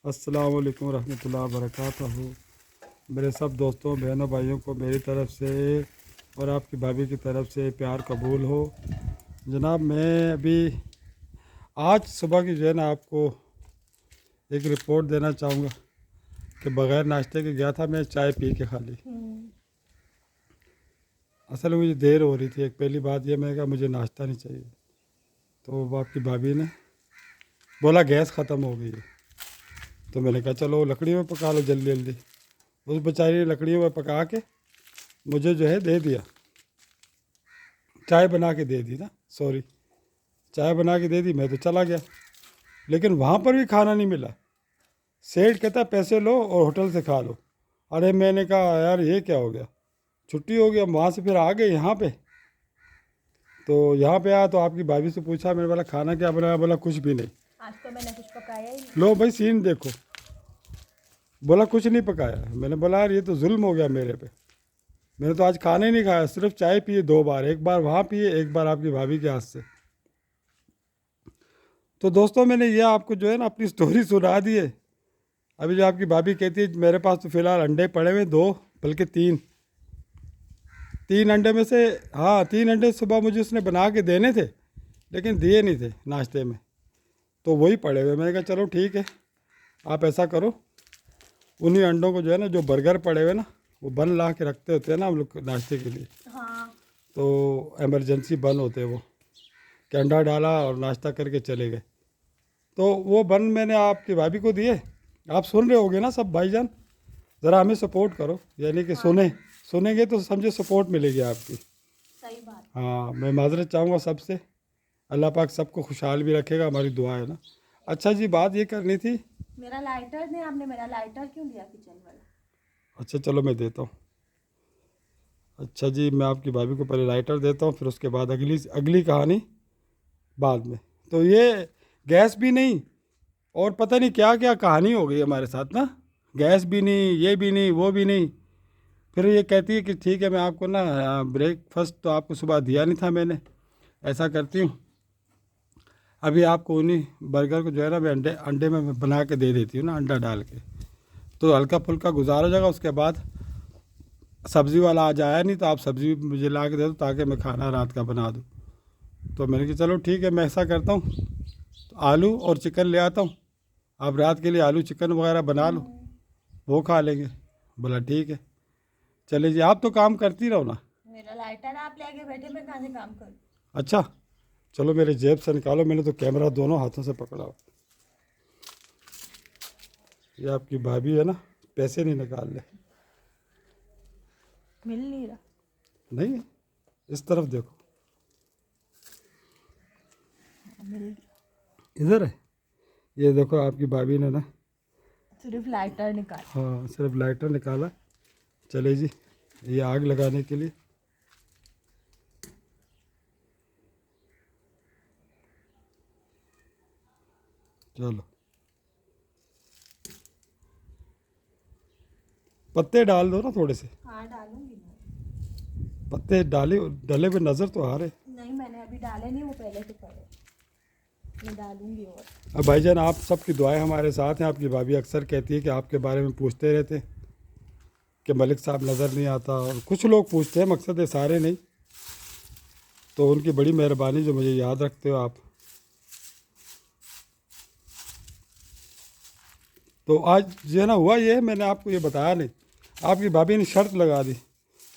अस्सलाम वालेकुम रहमतुल्लाहि व बरकातहू। मेरे सब दोस्तों बहनों भाइयों को मेरी तरफ़ से और आपकी भाभी की तरफ़ से प्यार कबूल हो। जनाब मैं अभी आज सुबह की जो है ना आपको एक रिपोर्ट देना चाहूँगा कि बग़ैर नाश्ते के गया था मैं चाय पी के खाली। असल में मुझे देर हो रही थी। एक पहली बात ये मैंने कहा मुझे नाश्ता नहीं चाहिए, तो आपकी भाभी ने बोला गैस ख़त्म हो गई है, तो मैंने कहा चलो लकड़ियों में पका लो जल्दी जल्दी। उस बेचारी ने लकड़ियों में पका के मुझे जो है दे दिया, चाय बना के दे दी ना, सॉरी चाय बना के दे दी। मैं तो चला गया, लेकिन वहाँ पर भी खाना नहीं मिला। सेठ कहता पैसे लो और होटल से खा लो। अरे मैंने कहा यार ये क्या हो गया, छुट्टी हो गई। हम वहाँ से फिर आ गए यहाँ पे, तो यहाँ पे आया तो आपकी भाभी से पूछा, मैंने बोला खाना क्या बनाया, बोला कुछ भी नहीं। आज तो मैंने कुछ पकाया ही नहीं। लो भाई सीन देखो, बोला कुछ नहीं पकाया। मैंने बोला यार ये तो जुल्म हो गया मेरे पे। मैंने तो आज खाना ही नहीं खाया, सिर्फ चाय पिए 2 बार, एक बार वहाँ पिए, एक बार आपकी भाभी के हाथ से। तो दोस्तों मैंने ये आपको जो है ना अपनी स्टोरी सुना दी है। अभी जो आपकी भाभी कहती है मेरे पास तो फ़िलहाल अंडे पड़े हुए 2 बल्कि 3 अंडे में से, हाँ 3 अंडे सुबह मुझे उसने बना के देने थे, लेकिन दिए नहीं थे नाश्ते में, तो वही पड़े हुए। मैंने कहा चलो ठीक है, आप ऐसा करो उन्हीं अंडों को जो है ना, जो बर्गर पड़े हुए ना वो बन ला के रखते होते हैं ना हम लोग नाश्ते के लिए, हाँ। तो एमरजेंसी बन होते हैं वो, कि अंडा डाला और नाश्ता करके चले गए। तो वो बन मैंने आपकी भाभी को दिए। आप सुन रहे होगे ना सब भाईजान, ज़रा हमें सपोर्ट करो, यानी कि सुनेंगे तो समझे सपोर्ट मिलेगी आपकी। सही बात। हाँ मैं माजरत चाहूँगा सबसे, अल्लाह पाक सबको खुशहाल भी रखेगा, हमारी दुआ है ना। अच्छा जी बात ये करनी थी। मेरा लाइटर ने, आपने मेरा लाइटर क्यों दिया किचन वाला? अच्छा चलो मैं देता हूँ। अच्छा जी मैं आपकी भाभी को पहले लाइटर देता हूँ, फिर उसके बाद अगली अगली कहानी बाद में। तो ये गैस भी नहीं और पता नहीं क्या क्या कहानी हो गई हमारे साथ ना, गैस भी नहीं, ये भी नहीं, वो भी नहीं। फिर ये कहती है कि ठीक है मैं आपको ना ब्रेकफास्ट तो आपको सुबह दिया नहीं था मैंने, ऐसा करती हूँ अभी आपको उन्हीं बर्गर को जो है ना मैं अंडे अंडे में बना के दे देती हूँ ना, अंडा डाल के, तो हल्का फुल्का गुजारा हो जाएगा। उसके बाद सब्ज़ी वाला आज आया नहीं, तो आप सब्ज़ी मुझे ला के दे दो ताकि मैं खाना रात का बना दूँ। तो मैंने कहा चलो ठीक है मैं ऐसा करता हूँ, तो आलू और चिकन ले आता हूँ, आप रात के लिए आलू चिकन वगैरह बना लो, वो खा लेंगे। बोला ठीक है, चले जी आप तो काम करती रहो ना। मेरा लाइटर आप ले आके बैठे, मैं कहाँ से काम करूँ? अच्छा चलो मेरे जेब से निकालो, मैंने तो कैमरा दोनों हाथों से पकड़ा हुआ। ये आपकी भाभी है ना, पैसे नहीं निकाल ले। मिल नहीं रहा। नहीं इस तरफ देखो, मिल गया। इधर है, ये देखो आपकी भाभी ने ना, सिर्फ लाइटर निकाल। हाँ सिर्फ लाइटर निकाला। चले जी ये आग लगाने के लिए। चलो पत्ते डाल दो ना थोड़े से, हाँ डालूंगी मैं। पत्ते डाले डले पे नज़र तो आ रहे। नहीं मैंने अभी डाले नहीं, वो पहले से पड़े, मैं डालूंगी। और अब भाईजान आप सबकी दुआएं हमारे साथ हैं। आपकी भाभी अक्सर कहती है कि आपके बारे में पूछते रहते हैं कि मलिक साहब नज़र नहीं आता, और कुछ लोग पूछते हैं, मकसद है सारे नहीं। तो उनकी बड़ी मेहरबानी जो मुझे याद रखते हो आप। तो आज जो है ना हुआ ये, मैंने आपको ये बताया नहीं, आपकी भाभी ने शर्त लगा दी,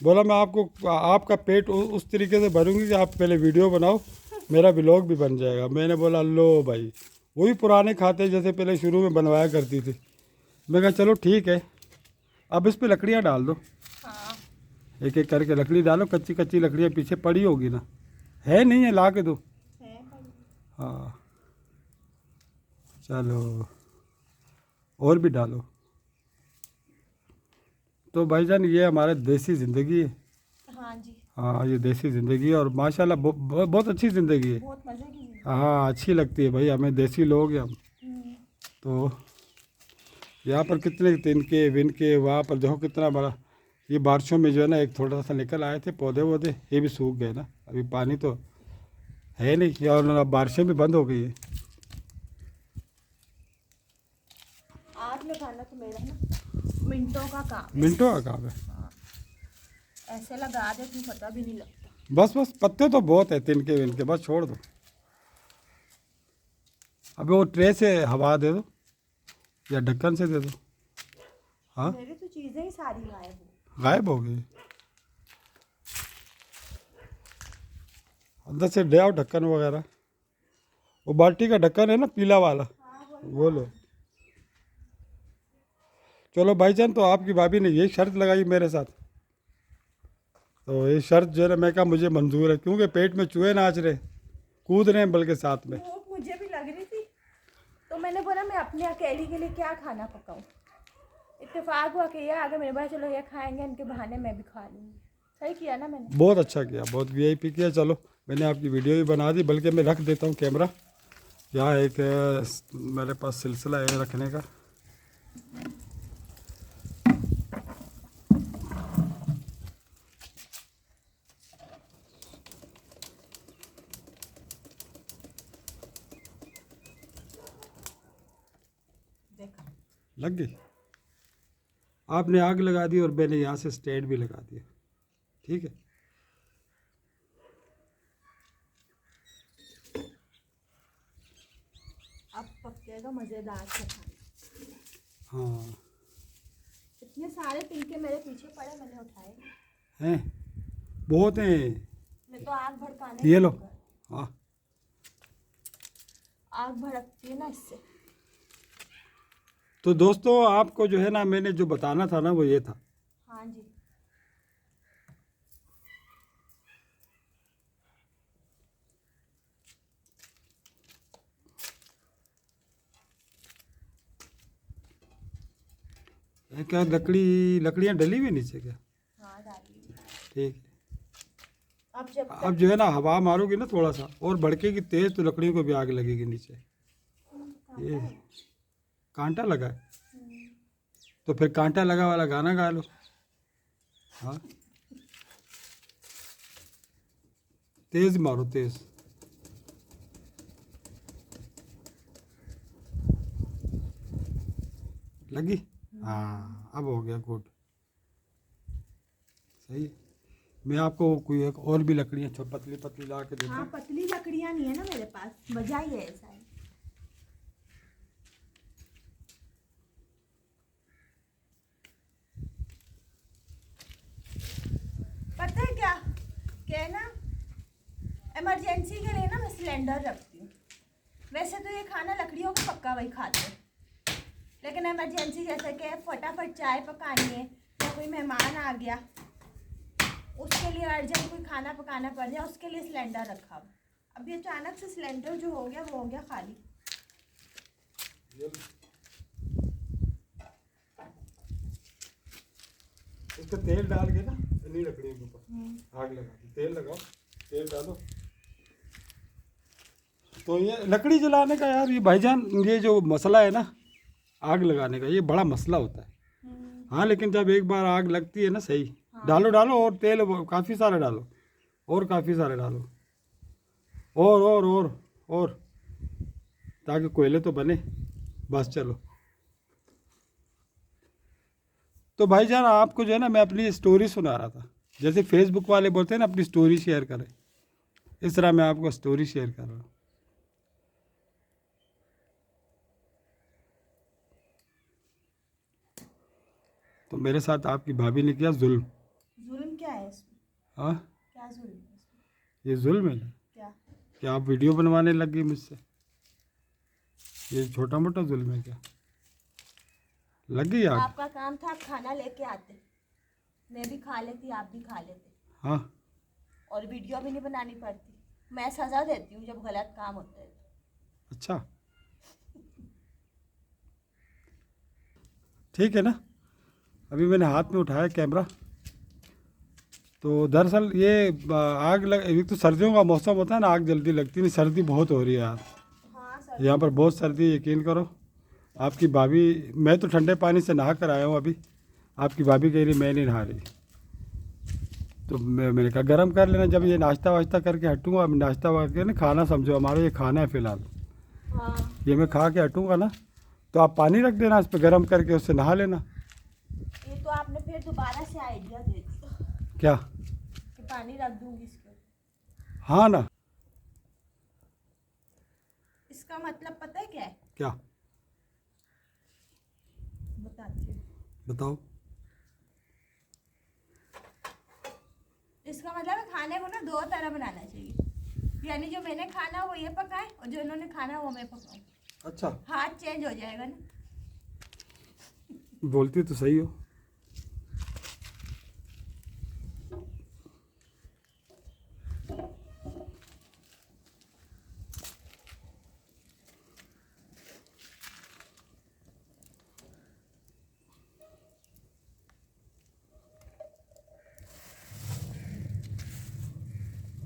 बोला मैं आपको आपका पेट उस तरीके से भरूंगी कि आप पहले वीडियो बनाओ, मेरा व्लॉग भी बन जाएगा। मैंने बोला लो भाई, वही पुराने खाते जैसे पहले शुरू में बनवाया करती थी। मैं कहा चलो ठीक है, अब इस पे लकड़ियाँ डाल दो, हाँ एक एक करके लकड़ी डालो, कच्ची कच्ची लकड़ियाँ पीछे पड़ी होगी ना, है नहीं है ला के दो। है भाई। हाँ चलो और भी डालो। तो भाईजान ये हमारा देसी ज़िंदगी है। हाँ जी। हाँ ये देसी ज़िंदगी है और माशाल्लाह बहुत अच्छी ज़िंदगी है। बहुत मजे की जिंदगी। हाँ अच्छी लगती है भाई, हमें देसी लोग हैं हम। तो यहाँ पर कितने तिनके विनके, वहाँ पर देखो कितना बड़ा, ये बारिशों में जो है ना एक थोड़ा सा निकल आए थे पौधे वौधे, ये भी सूख गए ना, अभी पानी तो है नहीं, और अब बारिशें भी बंद हो गई है। पड़ेगा ना, मिनटों का काम है। मिनटों का काम है। ऐसे लगा दे तुम पता भी नहीं लगता। बस बस पत्ते तो बहुत है तिनके विनके, बस छोड़ दो। अबे वो ट्रे से हवा दे दो या ढक्कन से दे दो। हाँ मेरी तो चीजें ही सारी गायब हो। गायब हो गई। अंदर से ले आओ ढक्कन वगैरह। वो बाल्टी का ढक्कन है ना पीला वाला, वो लो। चलो भाईजान, तो आपकी भाभी ने यही शर्त लगाई मेरे साथ, तो ये शर्त जो है ना मैं कहा मुझे मंजूर है, क्योंकि पेट में चूहे नाच रहे, कूद रहे हैं बल्कि साथ में। भूख मुझे भी लग रही थी, तो मैंने बोला मैं अपने अकेली के लिए क्या खाना पकाऊं। इत्तेफाक हुआ कि ये आगे मेरे भाई चलो ये खाएंगे, इनके बहाने मैं भी खा लूँगी। सही किया ना मैंने? बहुत अच्छा किया, बहुत वीआईपी किया। चलो मैंने आपकी वीडियो भी बना दी, बल्कि मैं रख देता हूँ कैमरा। यहाँ एक मेरे पास सिलसिला है रखने का। देखा, लग गई। आपने आग लगा दी और मैंने यहाँ से स्टैंड भी लगा दिया। ठीक है। अब पकेगा मज़ेदार से खाना। हाँ इतने सारे तिनके मेरे पीछे पड़े, मैंने उठाए। हैं, बहुत हैं। मैं तो आग भड़काने ये लो। लगी। हाँ आग भड़कती है ना इससे। तो दोस्तों आपको जो है ना मैंने जो बताना था ना वो ये था। हाँ जी। ये क्या लकड़ियाँ डली हुई नीचे क्या? हाँ डाली। ठीक है। अब जब अब जो है ना हवा मारोगी ना थोड़ा सा और भड़केगी तेज, तो लकड़ियों को भी आग लगेगी नीचे। ये कांटा लगा है तो फिर कांटा लगा वाला गाना गा लो। हाँ तेज मारो तेज। लगी? हाँ अब हो गया गुड। सही है। मैं आपको कोई एक और भी लकड़ियाँ पतली पतली ला के देता हाँ, हूँ। पतली लकड़ियाँ नहीं है ना मेरे पास, वजह ही है ऐसा है। पता है क्या क्या है ना, इमरजेंसी के लिए ना मैं सिलेंडर रखती हूँ। वैसे तो ये खाना लकड़ियों का पक्का वही खाते हैं, लेकिन इमरजेंसी जैसे कि फटाफट चाय पकानी है या कोई मेहमान आ गया, उसके लिए अर्जेंट कोई खाना पकाना पड़ जाए, उसके लिए सिलेंडर रखा हुआ। अब ये अचानक से सिलेंडर जो हो गया वो हो गया खाली। इसको तेल डाल के ना इन्हीं लकड़ियों के ऊपर आग लगा दी। तेल लगाओ, तेल डालो। तो ये लकड़ी जलाने का यार, ये भाईजान ये जो मसला है ना आग लगाने का, ये बड़ा मसला होता है। हाँ लेकिन जब एक बार आग लगती है ना सही। हाँ। डालो डालो और तेल काफ़ी सारा डालो, और काफ़ी सारा डालो, और ताकि कोयले तो बने। बस चलो। तो भाईजान आपको जो है ना मैं अपनी स्टोरी सुना रहा था, जैसे फेसबुक वाले बोलते हैं ना अपनी स्टोरी शेयर करें, इस तरह मैं आपको स्टोरी शेयर कर रहा हूँ। तो मेरे साथ आपकी भाभी ने किया जुल्म। जुल्म क्या है इसमें? हाँ क्या जुल्म है इसमें? ये जुल्म है क्या? कि आप वीडियो बनवाने लग गई मुझसे। ये छोटा मोटा जुल्म है क्या? लग गई आग? आपका काम था, आप खाना लेके आते, मैं भी खा लेती, आप भी खा लेते। हाँ और वीडियो भी नहीं बनानी पड़ती। मैं सज़ा देती हूँ जब गलत काम होता है। अच्छा ठीक है ना। अभी मैंने हाथ में उठाया कैमरा। तो दरअसल ये आग लग, एक तो सर्दियों का मौसम होता है ना, आग जल्दी लगती नहीं, सर्दी बहुत हो रही है यार। हाँ सर। यहाँ पर बहुत सर्दी, यकीन करो। आपकी भाभी, मैं तो ठंडे पानी से नहा कर आया हूँ अभी, आपकी भाभी कह रही मैं नहीं नहा रही। तो मैंने कहा गर्म कर लेना, जब ये नाश्ता वाश्ता करके हटूँगा। अब नाश्ता करके ना खाना समझो हमारा ये खाना है फ़िलहाल। हाँ। ये मैं खा के हटूँगा ना तो आप पानी रख देना इस पर गर्म करके, उससे नहा लेना। ये तो आपने फिर दोबारा से आइडिया दे दिया क्या? कि पानी रख दूंगी इसको। हाँ ना। इसका मतलब पता है क्या है? क्या? बताती हूँ। बताओ। इसका मतलब है खाने को ना दो तरह बनाना चाहिए, यानी जो मैंने खाना वो ये पकाए और जो इन्होंने खाना वो मैं पकाऊं। अच्छा, हाथ चेंज हो जाएगा ना। बोलती तो सही हो।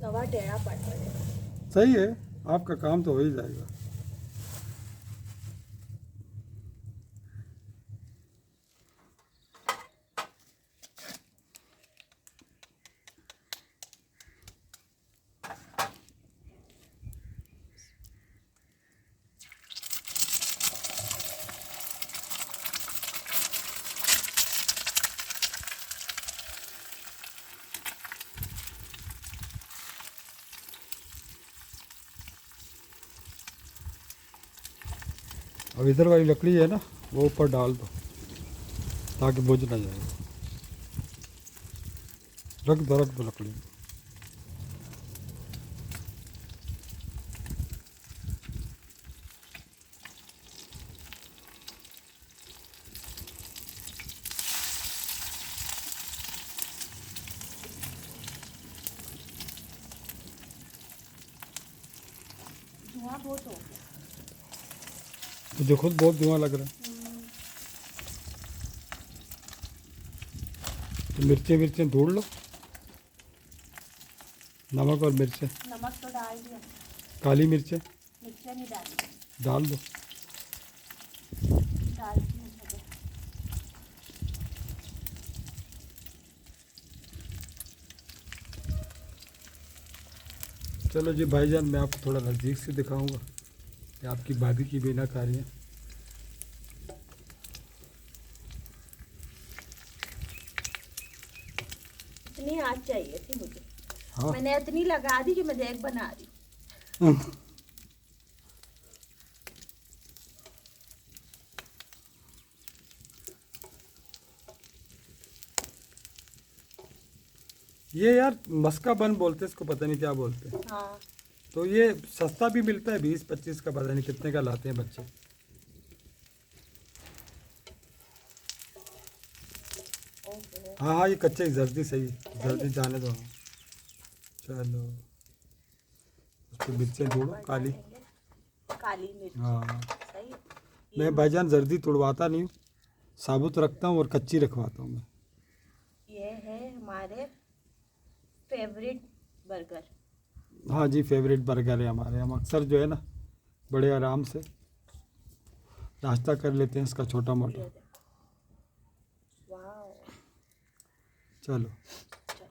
तवा टेढ़ा पड़ पड़े। सही है, आपका काम तो हो ही जाएगा। अब इधर वाली लकड़ी है ना, वो ऊपर डाल दो ताकि बुझ ना जाए। रख दो लकड़ी। धुआं बहुत हो गया। मुझे खुद बहुत धुआं लग रहा है। तो मिर्चें ढूंढ लो, नमक और मिर्चें। नमक तो डाल दिया, काली मिर्चें मिर्चें नहीं डाली। डाल दो। डालती हूँ सब। चलो जी भाईजान, मैं आपको थोड़ा नज़दीक से दिखाऊंगा कि आपकी भाभी की मीनाकारी है। इतनी आँच चाहिए थी मुझे। हाँ। मैंने इतनी लगा दी कि मैं देख बना रही। ये यार मस्का बन बोलते हैं इसको, पता नहीं क्या बोलते हैं। हाँ। तो ये सस्ता भी मिलता है, 20-25 का, पता नहीं कितने का लाते हैं बच्चे। ओहो। हाँ हाँ, ये कच्चे जर्दी सही है, जर्दी जाने दो। चलो, उस पर मिर्चें ढूंढो काली। काली मिर्च। हाँ, सही है। मैं भाईजान जर्दी तुड़वाता नहीं हूँ, साबुत रखता हूँ और कच्ची रखवाता हूँ मैं। ये है हमारे फेवरेट बर्गर। हाँ जी, फेवरेट बर्गर है हमारे। हम अक्सर जो है ना बड़े आराम से नाश्ता कर लेते हैं इसका, छोटा मोटा। ये देखो। वाओ। चलो,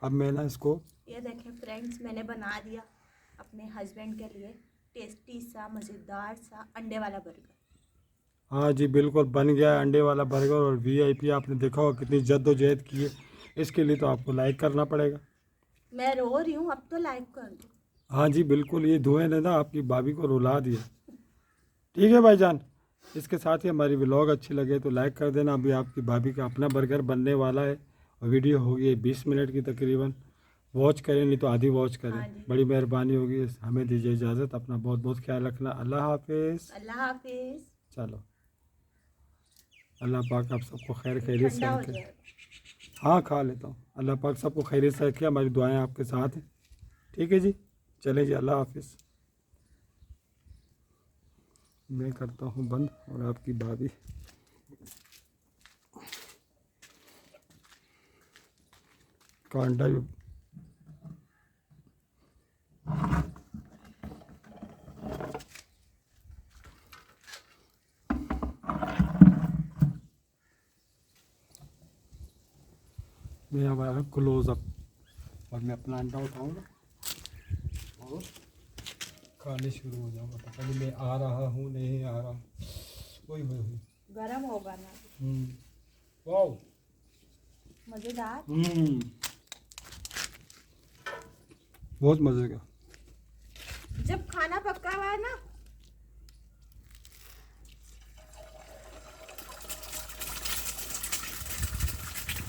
अब मैं ना इसको, ये देखें फ्रेंड्स, मैंने बना दिया अपने हस्बैंड के लिए टेस्टी सा मज़ेदार सा अंडे वाला बर्गर। हाँ जी बिल्कुल बन गया है अंडे वाला बर्गर। और वीआईपी आपने देखा होगा कितनी जद्दोजहद की है, इसके लिए तो आपको लाइक करना पड़ेगा। मैं रो रही हूँ, अब तो लाइक कर दो। हाँ जी बिल्कुल, ये धुएं ने ना आपकी भाभी को रुला दिया। ठीक है भाईजान, इसके साथ ही हमारी व्लॉग अच्छी लगे तो लाइक कर देना। अभी आपकी भाभी का अपना बर्गर बनने वाला है और वीडियो होगी 20 मिनट की तकरीबन। वॉच करें, नहीं तो आधी वॉच करें, हाँ जी। बड़ी मेहरबानी होगी। हमें दीजिए इजाज़त, अपना बहुत बहुत ख्याल रखना। अल्लाह हाफिज़। अल्लाह हाफिज़। चलो, अल्लाह पाक आप सबको खैर खैरियत से ठंडा हो रखे। जाएगा। हाँ खा लेता हूँ। अल्लाह पाक सबको खैरियत से रखे, हमारी दुआएं आपके साथ हैं। ठीक है जी, चले जी, अल्लाह हाफिज़। मैं करता हूँ बंद और आपकी भाभी का अंडा भी मैं हमारा क्लोज़अप। और मैं अपना अंडा उठाऊँगा और खाने शुरू हो जाऊँगा। पता नहीं मैं आ रहा हूँ नहीं आ रहा हूँ। वही गरम होगा ना, वाओ मजेदार। बहुत मजे का। जब खाना पका हुआ है ना,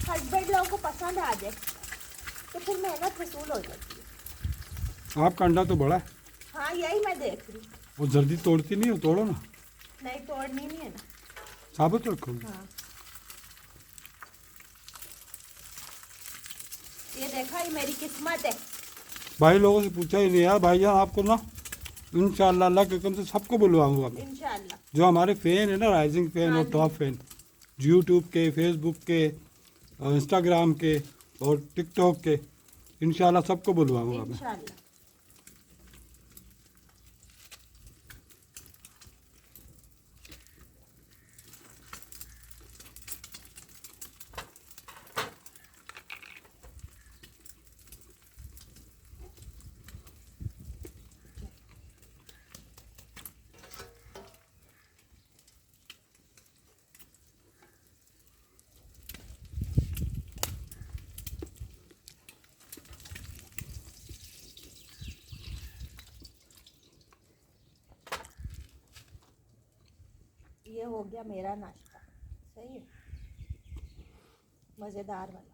हस्बैंड लोगों को पसंद आ जाए तो फिर मेहनत वसूल हो जाती है। आपका अंडा तो बड़ा है, हाँ यही मैं देख रही हूँ। वो जल्दी तोड़ती नहीं हो, तोड़ो ना, नहीं तोड़नी नहीं है ना। साबुत रखो। हाँ ये देखा, ये मेरी किस्मत है। भाई लोगों से पूछा ही नहीं यार, भाईजान आपको ना इंशाअल्लाह अल्लाह के कसम से सबको बुलवाऊंगा मैं, इंशाल्लाह। जो हमारे फैन है ना, राइजिंग फैन हाँ और टॉप फैन, यूट्यूब के, फेसबुक के, इंस्टाग्राम के और टिकटॉक के, इंशाल्लाह सबको बुलवाऊंगा मैं। इंशाल्लाह। ये हो गया मेरा नाश्ता, सही है, मज़ेदार वाला।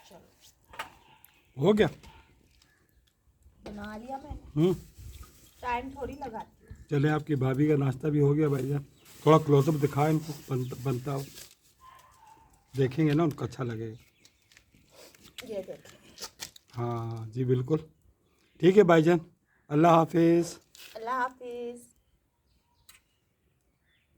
चलो हो गया। बना लिया मैंने, टाइम थोड़ी लगाती हूँ। चले आपकी भाभी का नाश्ता भी हो गया भाईजान, थोड़ा क्लोजअप दिखाएं इनको, बनता हो, देखेंगे ना उनको अच्छा लगेगा। ये देखो। हाँ जी बिल्कुल, ठीक है भाईजान, अल्लाह हाफिज़। अल्लाह हाफिज़।